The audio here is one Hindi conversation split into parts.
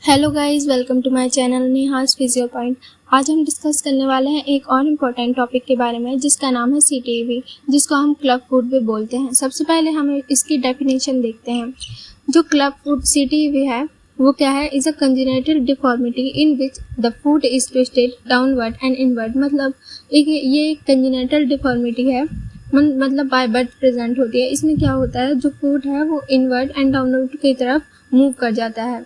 Hello guys, welcome to my channel Neha's physio point. आज हम डिस्कस करने वाले हैं एक और इम्पोर्टेंट टॉपिक के बारे में जिसका नाम है सीटीवी, जिसको हम क्लब फूड भी बोलते हैं। सबसे पहले हम इसकी डेफिनेशन देखते हैं। जो क्लब फूड सीटीवी है वो क्या है? Is a congenital deformity in which the food is twisted downward and inward. मतलब ये एक कंजेनिटल डिफॉर्मिटी है, मतलब बाय बर्थ प्रेजेंट होती है। इसमें क्या होता है, जो फूड है वो इनवर्ड एंड डाउनवर्ड की तरफ मूव कर जाता है।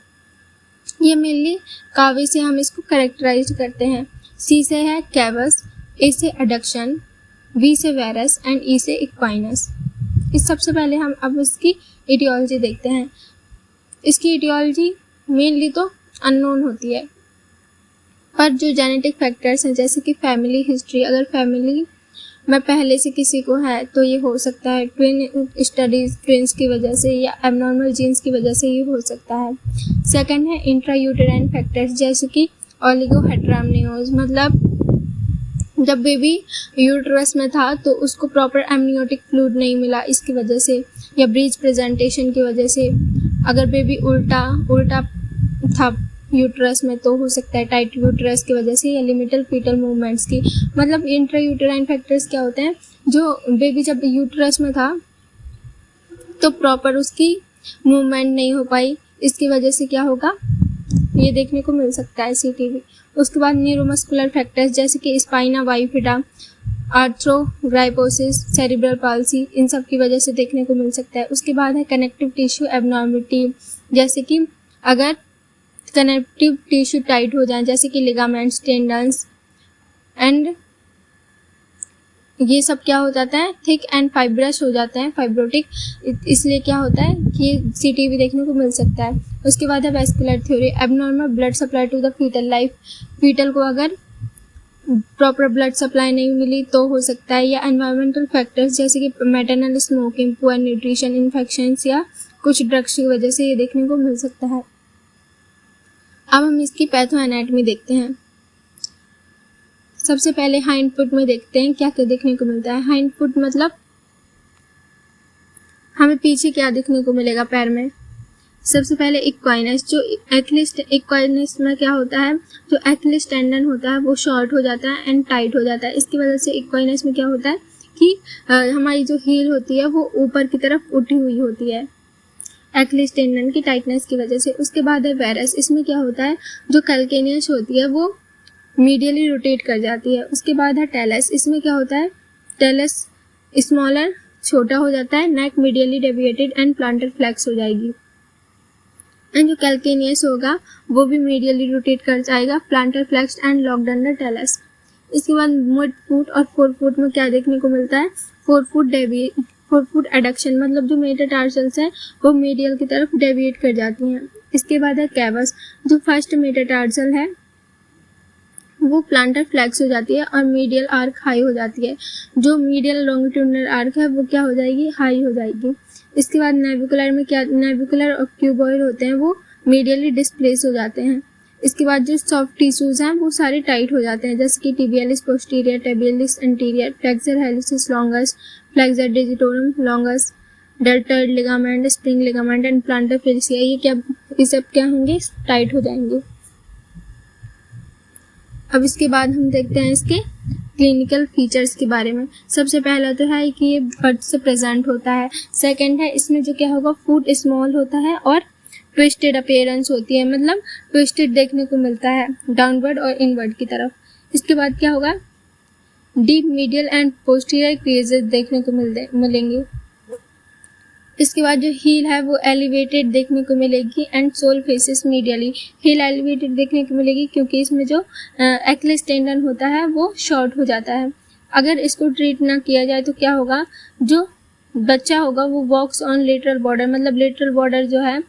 ये मेनली कावे से हम इसको करेक्टराइज करते हैं। सी से है कैवस, ए से एडक्शन, वी से वेरस एंड ई से इक्वाइनस। इस सबसे पहले हम अब इसकी इटियोलॉजी देखते हैं। इसकी इटियोलॉजी मेनली तो अननोन होती है, पर जो जेनेटिक फैक्टर्स हैं जैसे कि फैमिली हिस्ट्री, अगर फैमिली में पहले से किसी को है तो ये हो सकता है ट्विन स्टडीज, ट्विंस की वजह से या एबनॉर्मल जीन्स की वजह से ये हो सकता है। सेकंड है इंट्रायूटेराइन फैक्टर्स जैसे कि ओलिगोहेटेरामनियोज, मतलब जब बेबी यूट्रस में था तो उसको प्रॉपर एमनियोटिक फ्लूइड नहीं मिला इसकी वजह से, या ब्रीच प्रेजेंटेशन की वजह से। अगर बेबी उल्टा था यूट्रस में तो हो सकता है टाइट यूट्रस की वजह से या लिमिटेड फीटल मूवमेंट्स की। मतलब इंट्रायूटेराइन फैक्टर्स क्या होते हैं, जो बेबी जब यूट्रस में था तो प्रॉपर उसकी मूवमेंट नहीं हो पाई, इसकी वजह से क्या होगा, ये देखने को मिल सकता है सीटीवी। उसके बाद न्यूरोमस्कुलर फैक्टर्स जैसे कि spina bifida, arthrogryposis, cerebral palsy, इन सब की वजह से देखने को मिल सकता है। उसके बाद है कनेक्टिव टिश्यू एबनॉर्मिटी, जैसे कि अगर कनेक्टिव टिश्यू टाइट हो जाए जैसे कि लिगामेंट्स, टेंडन्स एंड ये सब क्या हो जाता है, थिक एंड फाइब्रस हो जाते हैं, फाइब्रोटिक, इसलिए क्या होता है कि सीटीवी देखने को मिल सकता है। उसके बाद है vascular theory, abnormal blood supply to the fetal life. Fetal को अगर प्रॉपर ब्लड सप्लाई नहीं मिली तो हो सकता है, या एनवायरमेंटल फैक्टर्स जैसे कि maternal smoking, poor nutrition, infections या कुछ ड्रग्स की वजह से ये देखने को मिल सकता है। अब हम इसकी पैथो एनाटॉमी देखते हैं। सबसे पहले हाइंड फुट में देखते हैं क्या क्या देखने को मिलता है। हाइंड फुट मतलब हमें पीछे क्या देखने को मिलेगा पैर में। सबसे पहले इक्वाइनस, जो इक्वाइनस में क्या होता है, जो एक्लिस टेंडन होता है वो शॉर्ट हो जाता है एंड टाइट हो जाता है। इसकी वजह से इक्वाइनस में क्या होता है कि हमारी जो हील होती है वो ऊपर की तरफ उठी हुई होती है एक्लिस टेंडन की टाइटनेस की वजह से। उसके बाद है वेरस, इसमें क्या होता है, जो कैल्केनियस होती है वो मीडियली रोटेट कर जाती है। उसके बाद है टेलस, इसमें क्या होता है, टेलस स्मॉलर, छोटा हो जाता है, neck medially deviated and plantar flex हो जाएगी। एंड जो कैल्केनियस होगा वो भी मीडियली रोटेट कर जाएगा, plantar flex and locked under talus. इसके बाद मिड फुट और फोर फुट में क्या देखने को मिलता है, फोर फुट एडक्शन, मतलब जो मेटाटार्सल्स हैं वो मीडियल की तरफ डेविएट कर जाती हैं। इसके बाद है कैवस, जो फर्स्ट मेटाटार्सल है वो प्लांटर फ्लैक्स हो जाती है और मीडियल आर्क हाई हो जाती है। जो मीडियल लॉन्गिट्यूडनल आर्क है वो क्या हो जाएगी, हाई हो जाएगी। इसके बाद नेविकुलर में क्या, नेविकुलर और क्यूबॉइड होते हैं वो मीडियली डिस्प्लेस हो जाते हैं। इसके बाद जो सॉफ्ट टिश्यूज हैं वो सारे टाइट हो जाते हैं जैसे कि tibialis posterior, tibialis anterior, flexor hallucis longus, flexor digitorum longus, deltoid ligament, spring ligament and plantar fascia, ये सब क्या होंगे, टाइट हो जाएंगे। अब इसके बाद हम देखते हैं इसके क्लिनिकल फीचर्स के बारे में। सबसे पहला तो है कि ये बर्थ से प्रेजेंट होता है। सेकंड है इसमें जो क्या होगा, फुट स्मॉल होता है और ट्विस्टेड अपीयरेंस होती है, मतलब ट्विस्टेड देखने को मिलता है डाउनवर्ड और इनवर्ड की तरफ। इसके बाद क्या होगा, deep medial and posterior creases देखने को मिलेंगे। इसके बाद जो हील है वो एलिवेटेड देखने को मिलेगी and sole faces medially. Heel elevated देखने को मिलेगी क्योंकि इसमें जो एक्लिस टेंडन होता है वो शॉर्ट हो जाता है। अगर इसको ट्रीट ना किया जाए तो क्या होगा, जो बच्चा होगा वो वॉक्स ऑन लेटरल बॉर्डर, मतलब लेटरल बॉर्डर जो है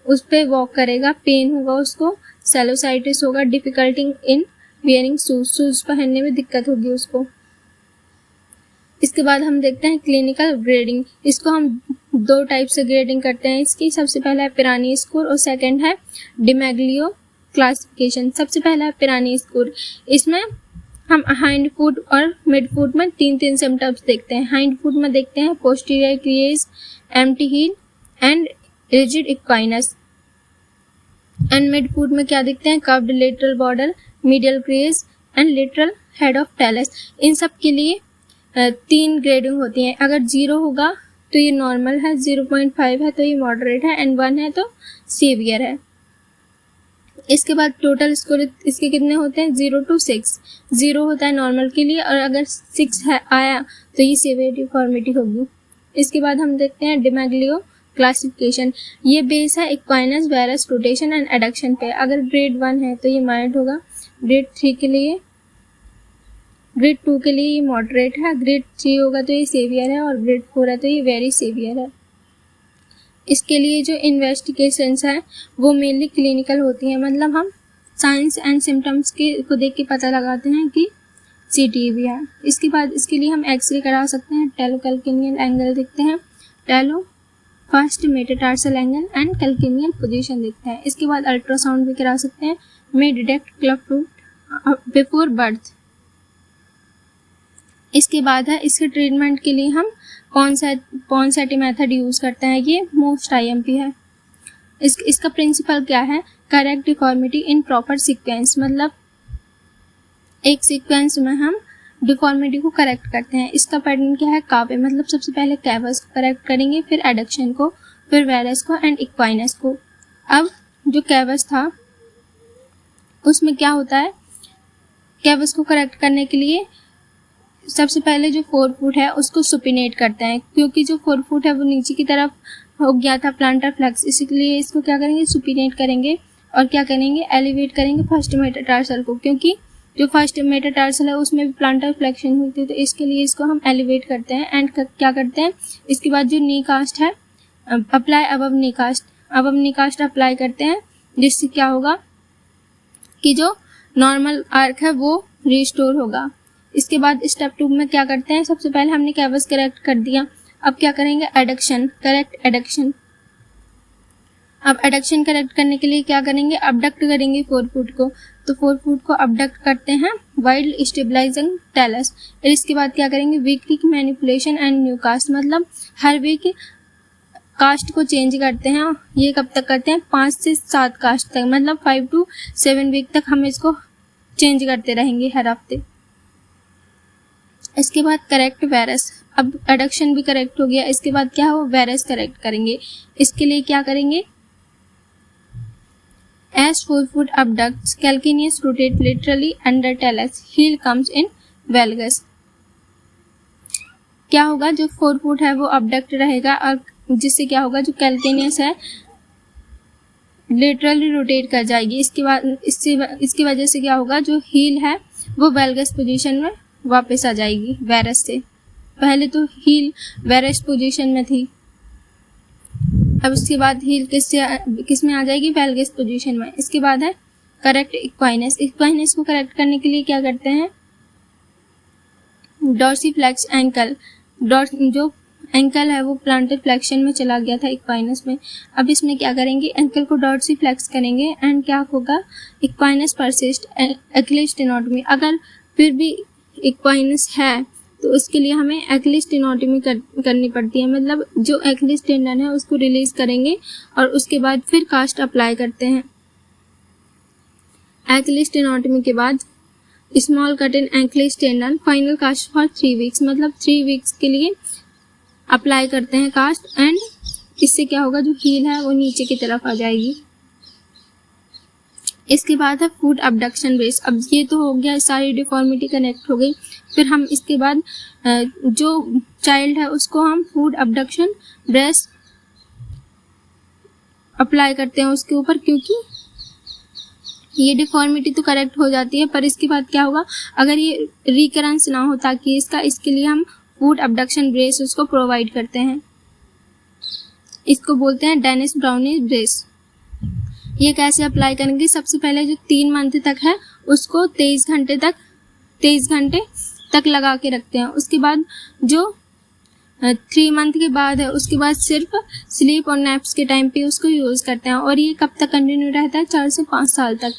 उस पर वॉक करेगा, पेन होगा उसको, सेलोसाइटिस होगा, डिफिकल्टी इन वियरिंग शूज पहनने में दिक्कत होगी उसको। इसके बाद हम देखते हैं क्लिनिकल ग्रेडिंग। इसको हम दो टाइप से ग्रेडिंग करते हैं इसकी। सबसे पहला है पिरानी स्कोर और सेकंड है डिमैग्लियो क्लासिफिकेशन। सबसे पहला है पिरानी स्कोर, इसमें हम हाइंड फुट और मिड फुट में तीन सिम्टम्स देखते हैं। हाइंड फुट में देखते हैं posterior crease, empty heel and rigid equinus. अनमेड फूड में क्या दिखते हैं, curved lateral border, medial crease and lateral head of talus. इन सब के लिए 3 ग्रेडिंग होती है। अगर 0 होगा तो ये नॉर्मल है, 0.5 है तो ये मॉडरेट है, एंड 1 है तो सीवियर है। इसके बाद टोटल स्कोर इसके कितने होते हैं, 0 to 6। 0 होता है नॉर्मल के लिए, और अगर 6 है आया तो ये सीवियर डिफॉर्मिटी होगी। इसके बाद हम देखते हैं डिमैग्लियो क्लासिफिकेशन। ये बेस है इक्वाइनस, वायरस, रोटेशन एंड एडक्शन पे। अगर ग्रेड 1 है तो ये माइल्ड होगा, ग्रेड 2 के लिए ये मॉडरेट है, ग्रेड 3 होगा तो ये सीवियर है, और ग्रेड 4 है तो ये वेरी सीवियर है। इसके लिए जो इन्वेस्टिगेशंस हैं वो मेनली क्लिनिकल होती हैं, मतलब हम साइंस एंड सिम्टम्स को देख के पता लगाते हैं कि CTEV है। इसके बाद इसके लिए हम एक्सरे करा सकते हैं, टेलोकैल्किनियल एंगल देखते हैं, talo first metatarsal angle and calcaneal position देखते हैं। इसके बाद अल्ट्रासाउंड भी करा सकते हैं, may detect club foot before birth. इसके बाद है इसके ट्रीटमेंट के लिए हम पॉन्सेटी मेथड यूज़ करते हैं, ये मोस्ट IMP है। इसका प्रिंसिपल क्या है, correct deformity in proper sequence, मतलब एक सीक्वेंस में हम डिफॉर्मिटी को करेक्ट करते हैं। इसका पैटर्न क्या है, कावे, मतलब सबसे पहले कैवस को करेक्ट करेंगे, फिर एडक्शन को, फिर वेरस को एंड इक्वाइनस को। अब जो कैवस था उसमें क्या होता है, कैवस को करेक्ट करने के लिए सबसे पहले जो 4 फुट है उसको सुपिनेट करते हैं, क्योंकि जो 4 फुट है वो नीचे की तरफ हो गया था प्लांटर फ्लेक्स, इसलिए इसको क्या करेंगे, सुपिनेट करेंगे, और क्या करेंगे, एलिवेट करेंगे फर्स्ट मेटाटार्सल को, क्योंकि जो फर्स्ट मेटाटार्सल है उसमें भी प्लांटर फ्लेक्शन हुई थी, तो इसके लिए इसको हम एलिवेट करते हैं। एंड क्या करते हैं, इसके बाद जो नी कास्ट है, अप्लाई अबव नी कास्ट अप्लाई करते हैं, जिससे क्या होगा कि जो नॉर्मल आर्क है वो रिस्टोर होगा। इसके बाद स्टेप 2 में क्या करते हैं, सबसे पहले हमने कैवस करेक्ट कर दिया, अब क्या करेंगे, एडक्शन, करेक्ट एडक्शन। अब एडक्शन करेक्ट करने के लिए क्या करेंगे, अबडक्ट करेंगे 4 फुट को, तो 4 फुट को अबडक्ट करते हैं वाइल्ड स्टेबलाइजिंग टेलस। फिर इसके बाद क्या करेंगे, weekly manipulation and new cast, मतलब हर वीक कास्ट को चेंज करते हैं। ये कब तक करते हैं, 5 से 7 कास्ट तक, मतलब 5 to 7 वीक तक हम इसको चेंज करते रहेंगे हर हफ्ते। इसके बाद करेक्ट वेरस, अब एडक्शन भी करेक्ट हो गया, इसके बाद क्या हो, वेरस करेक्ट करेंगे। इसके लिए क्या करेंगे, as 4 foot abducts, calcaneus rotate laterally under talus, heel comes in valgus। क्या होगा, जो 4 फुट है वो अबडक्ट रहेगा, और जिससे क्या होगा, जो कैल्केनियस है लेटरली रोटेट कर जाएगी। इसकी वजह से क्या होगा, जो हील है वो वेल्गस पोजीशन में वापस आ जाएगी वेरस से। पहले तो हील वेरस पोजीशन में थी, अब उसके बाद हील किस में आ जाएगी, वेल्गस पोजीशन में। इसके बाद है करेक्ट इक्वाइनस। इक्वाइनस को करेक्ट करने के लिए क्या करते हैं, डॉर्सीफ्लेक्स एंकल, जो एंकल है वो प्लांटर फ्लेक्शन में चला गया था इक्वाइनस में। अब इसमें क्या करेंगे, एंकल को डॉर्सीफ्लेक्स करेंगे, एंड क्या होगा, इक्वाइनस परसिस्ट एक्लिस टेनोटमी। अगर फिर भी इक्वाइनस है तो उसके लिए हमें एक्लिस टेनोटमी करनी पड़ती है, मतलब जो एक्लिस टेंडन है उसको रिलीज करेंगे और उसके बाद फिर कास्ट अप्लाई करते हैं। एक्लिस टेनोटमी के बाद small cut in Achilles tendon, final cast for 3 weeks, मतलब 3 वीक्स के लिए अप्लाई करते हैं कास्ट, एंड इससे क्या होगा, जो हील है वो नीचे की तरफ आ जाएगी। इसके बाद है फूड अबडक्शन बेस। अब ये तो हो गया, सारी डिफॉर्मिटी कनेक्ट हो गई। फिर हम इसके बाद जो चाइल्ड है उसको हम फूड अबडक्शन ब्रेस अप्लाई करते हैं उसके ऊपर, क्योंकि ये डिफॉर्मिटी तो करेक्ट हो जाती है, पर इसके बाद क्या होगा, अगर ये रिकरेंस ना हो ताकि इसके लिए हम फूड अबडक्शन ब्रेस उसको प्रोवाइड करते हैं। इसको बोलते हैं डेनिस ब्राउनी ब्रेस। ये कैसे अप्लाई करेंगे, सबसे पहले जो 3 मंथ तक है उसको 23 घंटे तक लगा के रखते हैं। उसके बाद जो 3 मंथ के बाद है उसके बाद सिर्फ स्लीप और नैप्स के टाइम पे उसको यूज करते हैं, और ये कब तक कंटिन्यू रहता है, 4 से 5 साल तक।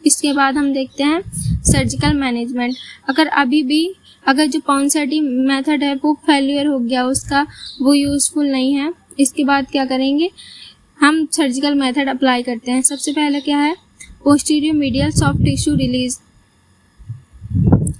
इसके बाद हम देखते हैं सर्जिकल मैनेजमेंट। अगर जो पॉन्सेटी मेथड है वो फेलियर हो गया, उसका वो यूजफुल नहीं है, इसके बाद क्या करेंगे, हम सर्जिकल मेथड अप्लाई करते हैं। सबसे पहले क्या है, posterior medial soft tissue release.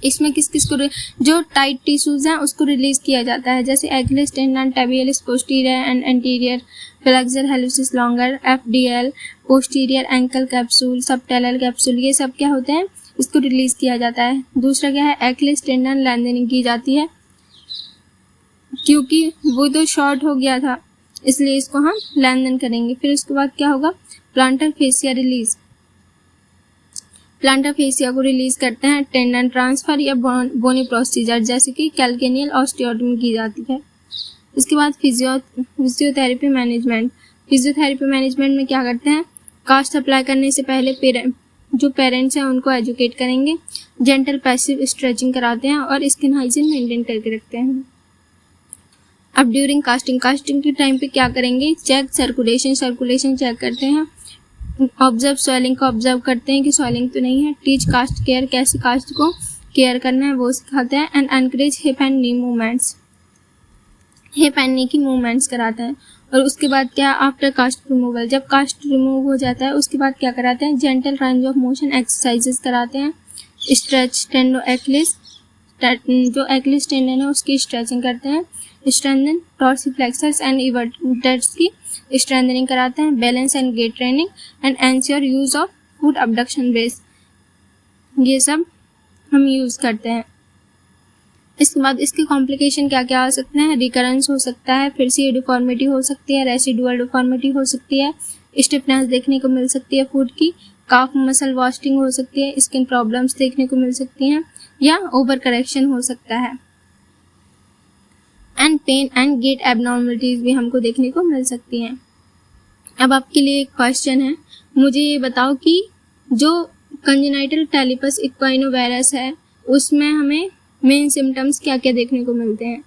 इसमें किस किस को, जो टाइट टिश्यूज हैं उसको रिलीज किया जाता है, जैसे Achilles tendon, tibialis posterior and anterior, flexor hallucis longus, FDL, posterior ankle capsule, subtalar capsule, ये सब क्या होते हैं, इसको रिलीज किया जाता है। दूसरा क्या है, एक्लिस टेंडन लेंथनिंग की जाती है, क्योंकि वो तो शॉर्ट हो गया था इसलिए इसको हम लेंथन करेंगे। फिर उसके बाद क्या होगा, planter fascia release. Planter fascia को रिलीज करते हैं टेंडन ट्रांसफर या बोनी प्रोसीजर, जैसे कि कैल्केनियल ऑस्टियोटमी की जाती है। इसके बाद फिजियोथेरेपी मैनेजमेंट। फिजियोथेरेपी मैनेजमेंट में क्या करते हैं, कास्ट अप्लाई करने से पहले जो पेरेंट्स हैं उनको एजुकेट करेंगे, जेंटल पैसिव स्ट्रेचिंग कराते हैं और स्किन हाइजीन मेंटेन करके रखते हैं। अब ड्यूरिंग कास्टिंग के टाइम पे क्या करेंगे, चेक सर्कुलेशन चेक करते हैं, ऑब्जर्व स्वेलिंग को ऑब्जर्व करते हैं कि स्वेलिंग तो नहीं है, टीच कास्ट केयर, कैसे कास्ट को केयर करना है वो सिखाते हैं, and encourage hip and knee movements, hip and नी की मूवमेंट्स कराते हैं। और उसके बाद क्या, आफ्टर कास्ट रिमूवल, जब कास्ट रिमूव हो जाता है उसके बाद क्या कराते हैं, gentle range of motion exercises कराते हैं, स्ट्रेच टेंडो एक्लिस, जो एक्लिस टेंडन है उसकी स्ट्रेचिंग करते हैं, स्ट्रेंथन टॉर्सिफ्लेक्सस एंड इवर्टेट्स की स्ट्रेंथनिंग कराते हैं, balance and gait training and ensure use of foot abduction brace, ये सब हम यूज करते हैं। इसके बाद इसके कॉम्प्लिकेशन क्या क्या आ सकते हैं, रिकरेंस हो सकता है, फिर से डिफॉर्मिटी हो सकती है, रेसिडुअल डिफॉर्मिटी हो सकती है, स्टिफनेस देखने को मिल सकती है फुट की, काफ मसल वास्टिंग हो सकती है, स्किन प्रॉब्लम्स देखने को मिल सकती हैं या ओवर करेक्शन हो सकता है, and pain and gait abnormalities भी हमको देखने को मिल सकती हैं। अब आपके लिए एक क्वेश्चन है, मुझे ये बताओ कि जो कंजेनाइटल टेलिपस इक्वाइनोवायरस है उसमें हमें मेन सिम्टम्स क्या क्या देखने को मिलते हैं।